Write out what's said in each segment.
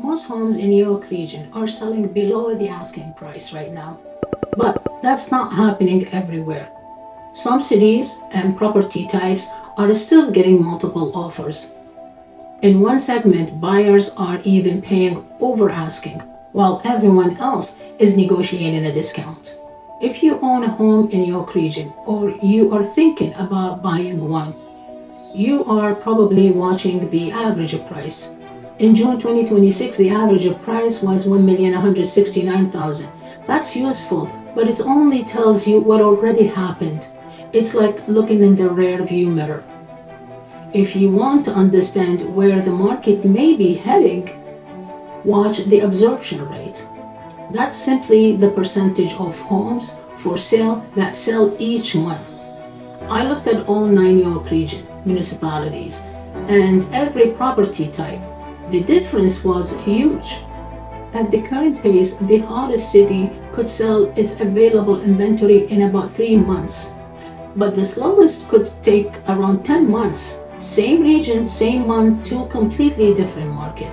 Most homes in York region are selling below the asking price right now, but that's not happening everywhere. Some cities and property types are still getting multiple offers. In one segment, buyers are even paying over asking, while everyone else is negotiating a discount. If you own a home in York region or you are thinking about buying one, you are probably watching the average price. In June 2026, the average price was 1,169,000. That's useful, but it only tells you what already happened. It's like looking in the rear view mirror. If you want to understand where the market may be heading, watch the absorption rate. That's simply the percentage of homes for sale that sell each month. I looked at all 9 York region municipalities and every property type. The difference was huge. At the current pace, the hottest city could sell its available inventory in about 3 months, but the slowest could take around 10 months. Same region, same month, two completely different market.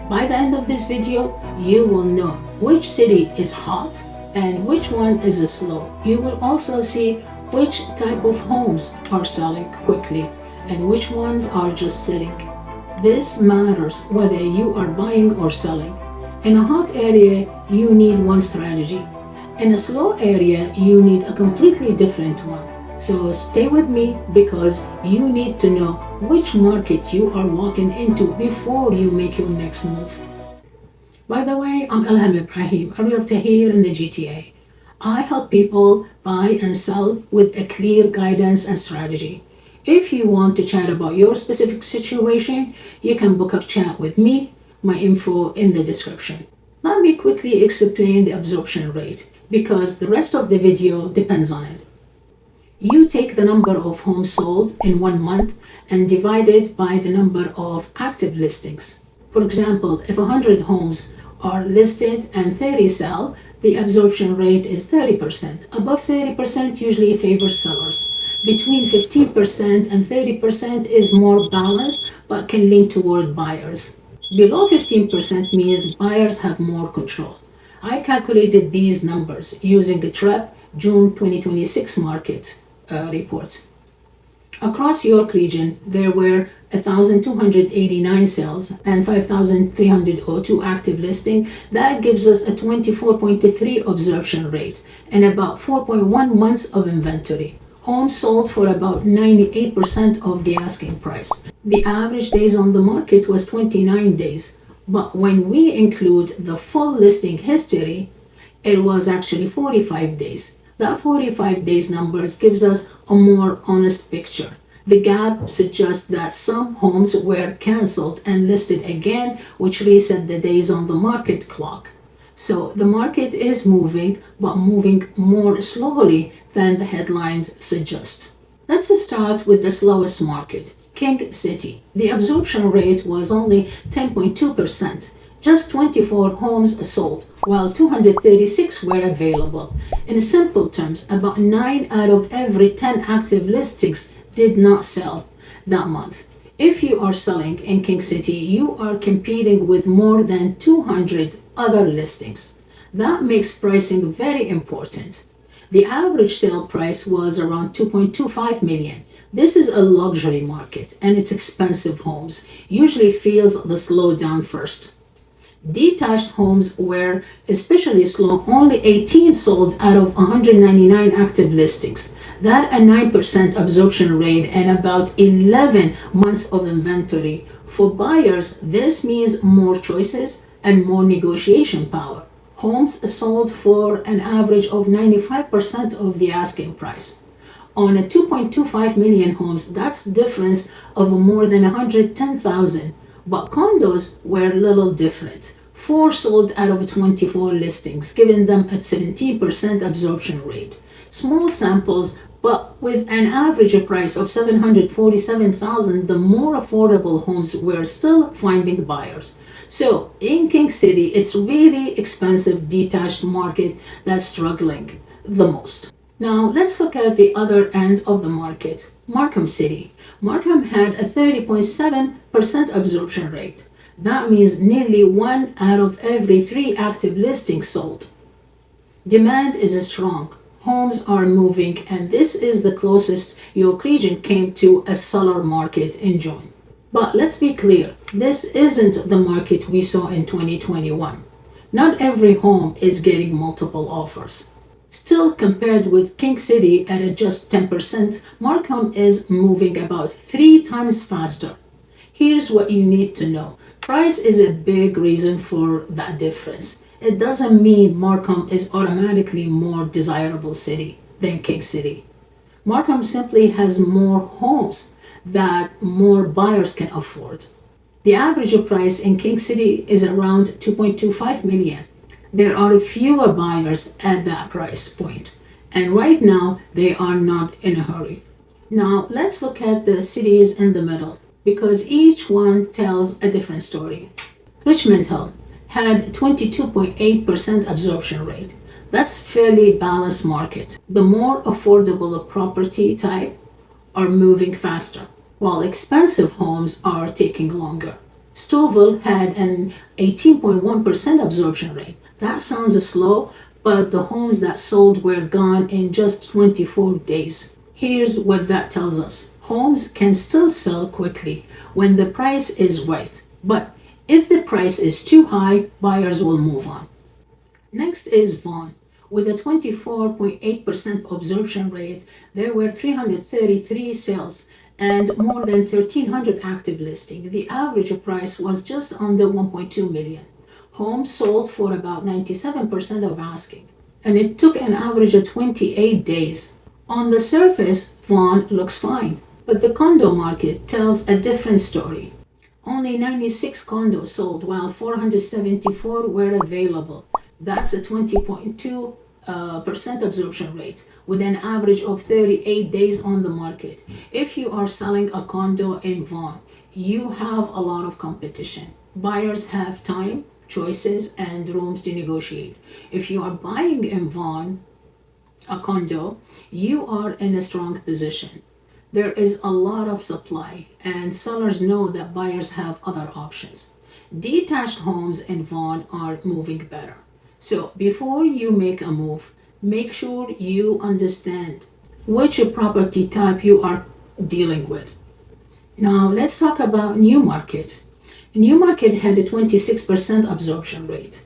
By the end of this video, you will know which city is hot and which one is slow. You will also see which type of homes are selling quickly and which ones are just sitting. This matters whether you are buying or selling. In a hot area, you need one strategy. In a slow area, you need a completely different one. So stay with me because you need to know which market you are walking into before you make your next move. By the way, I'm Ilham Ibrahim, a realtor here in the GTA. I help people buy and sell with a clear guidance and strategy. If you want to chat about your specific situation, you can book a chat with me. My info in the description. Let me quickly explain the absorption rate because the rest of the video depends on it. You take the number of homes sold in 1 month and divide it by the number of active listings. For example, if 100 homes are listed and 30 sell, the absorption rate is 30%. Above 30% usually favors sellers. Between 15% and 30% is more balanced but can lean toward buyers. Below 15% means buyers have more control. I calculated these numbers using a TREP June 2026 market reports. Across York region, there were 1,289 sales and 5,302 active listings. That gives us a 24.3 absorption rate and about 4.1 months of inventory. Homes sold for about 98% of the asking price. The average days on the market was 29 days, but when we include the full listing history, it was actually 45 days. That 45 days numbers gives us a more honest picture. The gap suggests that some homes were cancelled and listed again, which reset the days on the market clock. So the market is moving, but moving more slowly than the headlines suggest. Let's start with the slowest market, King City. The absorption rate was only 10.2%. Just 24 homes sold, while 236 were available. In simple terms, about 9 out of every 10 active listings did not sell that month. If you are selling in King City, you are competing with more than 200 other listings. That makes pricing very important. The average sale price was around 2.25 million. This is a luxury market and it's expensive homes usually feels the slowdown first. Detached homes were especially slow, only 18 sold out of 199 active listings. That a 9% absorption rate and about 11 months of inventory. For buyers, this means more choices and more negotiation power. Homes sold for an average of 95% of the asking price. On a 2.25 million homes, that's difference of more than 110,000. But condos were little different. 4 sold out of 24 listings, giving them a 17% absorption rate. Small samples, but with an average price of 747,000, the more affordable homes were still finding buyers. So in King City, it's really expensive detached market that's struggling the most. Now let's look at the other end of the market, Markham City. Markham had a 30.7% absorption rate. That means nearly 1 out of every 3 active listings sold. Demand is strong. Homes are moving, and this is the closest York region came to a seller market in June. But let's be clear, this isn't the market we saw in 2021. Not every home is getting multiple offers. Still, compared with King City at just 10%, Markham is moving about 3 times faster. Here's what you need to know. Price is a big reason for that difference. It doesn't mean Markham is automatically more desirable city than King City. Markham simply has more homes that more buyers can afford. The average price in King City is around 2.25 million. There are fewer buyers at that price point, and right now they are not in a hurry. Now let's look at the cities in the middle because each one tells a different story. Richmond Hill had 22.8% absorption rate. That's fairly balanced market. The more affordable property type are moving faster, while expensive homes are taking longer. Stouffville had an 18.1% absorption rate. That sounds slow, but the homes that sold were gone in just 24 days. Here's what that tells us. Homes can still sell quickly when the price is right, but if the price is too high, buyers will move on. Next is Vaughan. With a 24.8% absorption rate, there were 333 sales and more than 1,300 active listings. The average price was just under 1.2 million. Homes sold for about 97% of asking, and it took an average of 28 days. On the surface, Vaughan looks fine, but the condo market tells a different story. Only 96 condos sold while 474 were available. That's a 20.2% absorption rate with an average of 38 days on the market. If you are selling a condo in Vaughan, you have a lot of competition. Buyers have time, choices, and rooms to negotiate. If you are buying in Vaughan, a condo, you are in a strong position. There is a lot of supply, and sellers know that buyers have other options. Detached homes in Vaughan are moving better. So before you make a move, make sure you understand which property type you are dealing with. Now let's talk about Newmarket. Newmarket had a 26% absorption rate.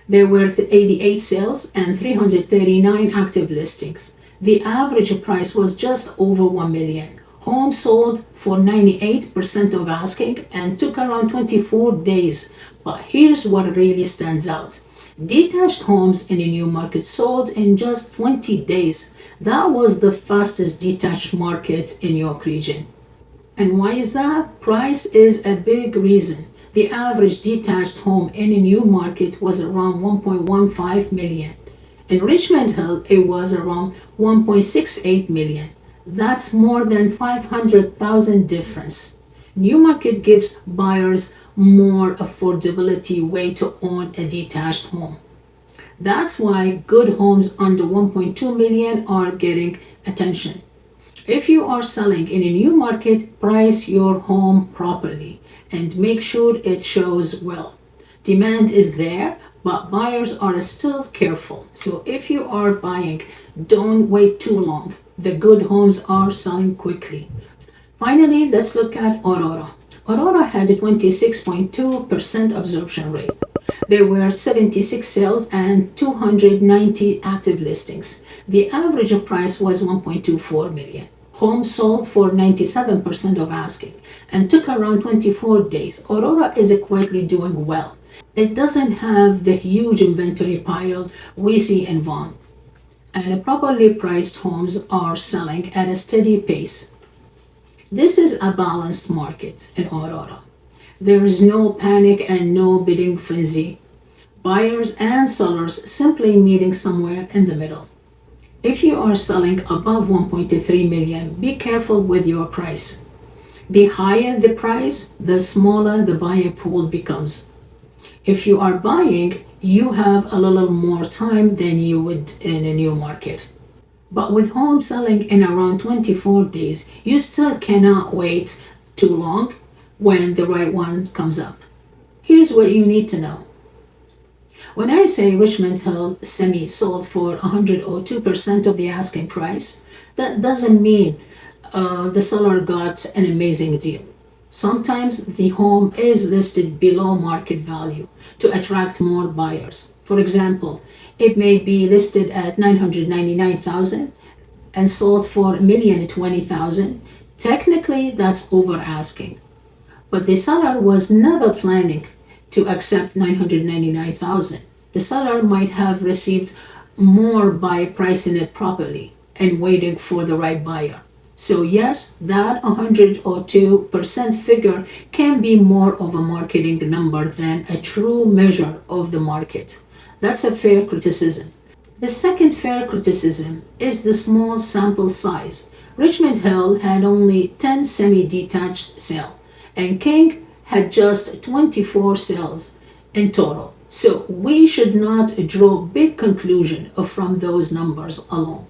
There were 88 sales and 339 active listings. The average price was just over 1 million. Homes sold for 98% of asking and took around 24 days. But here's what really stands out. Detached homes in the Newmarket sold in just 20 days. That was the fastest detached market in York region. And why is that? Price is a big reason. The average detached home in a Newmarket was around 1.15 million. In Richmond Hill, it was around 1.68 million. That's more than 500,000 difference. Newmarket gives buyers more affordability way to own a detached home. That's why good homes under 1.2 million are getting attention. If you are selling in a Newmarket, price your home properly and make sure it shows well. Demand is there, but buyers are still careful. So if you are buying, don't wait too long. The good homes are selling quickly. Finally, let's look at Aurora. Aurora had a 26.2% absorption rate. There were 76 sales and 290 active listings. The average price was 1.24 million. Homes sold for 97% of asking and took around 24 days. Aurora is quietly doing well. It doesn't have the huge inventory pile we see in Vaughan, and properly priced homes are selling at a steady pace. This is a balanced market in Aurora. There is no panic and no bidding frenzy. Buyers and sellers simply meeting somewhere in the middle. If you are selling above 1.3 million, be careful with your price. The higher the price, the smaller the buyer pool becomes. If you are buying, you have a little more time than you would in a Newmarket. But with home selling in around 24 days, you still cannot wait too long when the right one comes up. Here's what you need to know. When I say Richmond Hill semi sold for 102% of the asking price, that doesn't mean the seller got an amazing deal. Sometimes the home is listed below market value to attract more buyers. For example, it may be listed at 999,000 and sold for 1,020,000. Technically, that's over asking. But the seller was never planning to accept 999,000. The seller might have received more by pricing it properly and waiting for the right buyer. So yes, that 102% figure can be more of a marketing number than a true measure of the market. That's a fair criticism. The second fair criticism is the small sample size. Richmond Hill had only 10 semi-detached sales, and King had just 24 sales in total. So we should not draw big conclusion from those numbers alone.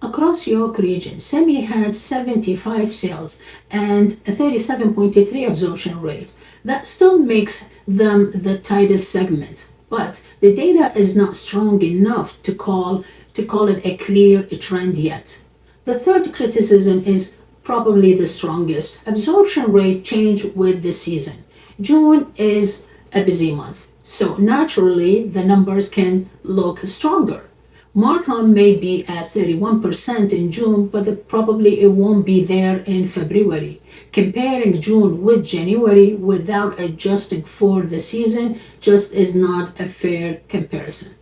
Across York region, semi had 75 sales and a 37.3 absorption rate. That still makes them the tightest segment, but the data is not strong enough to call it a clear trend yet. The third criticism is probably the strongest. Absorption rate change with the season. June is a busy month, so naturally the numbers can look stronger. Markham may be at 31% in June, but probably it won't be there in February. Comparing June with January without adjusting for the season just is not a fair comparison.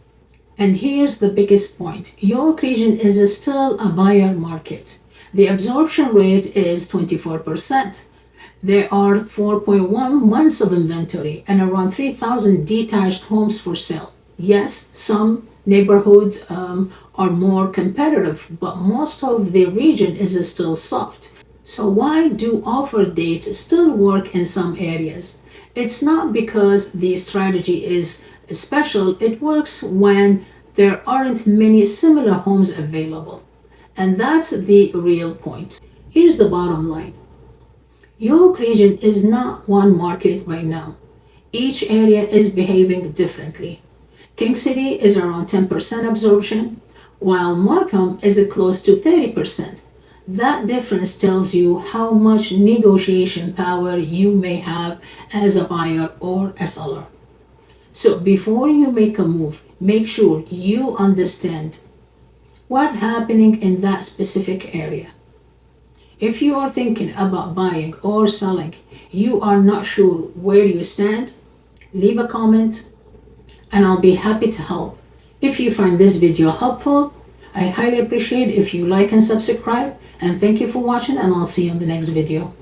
And here's the biggest point. York region is still a buyer market. The absorption rate is 24%. There are 4.1 months of inventory and around 3,000 detached homes for sale. Yes, some neighborhoods are more competitive, but most of the region is still soft. So why do offer dates still work in some areas? It's not because the strategy is special. It works when there aren't many similar homes available. And that's the real point. Here's the bottom line. York region is not one market right now. Each area is behaving differently. King City is around 10% absorption, while Markham is close to 30%. That difference tells you how much negotiation power you may have as a buyer or a seller. So before you make a move, make sure you understand what's happening in that specific area. If you are thinking about buying or selling, you are not sure where you stand, leave a comment and I'll be happy to help. If you find this video helpful, I highly appreciate if you like and subscribe, and thank you for watching, and I'll see you in the next video.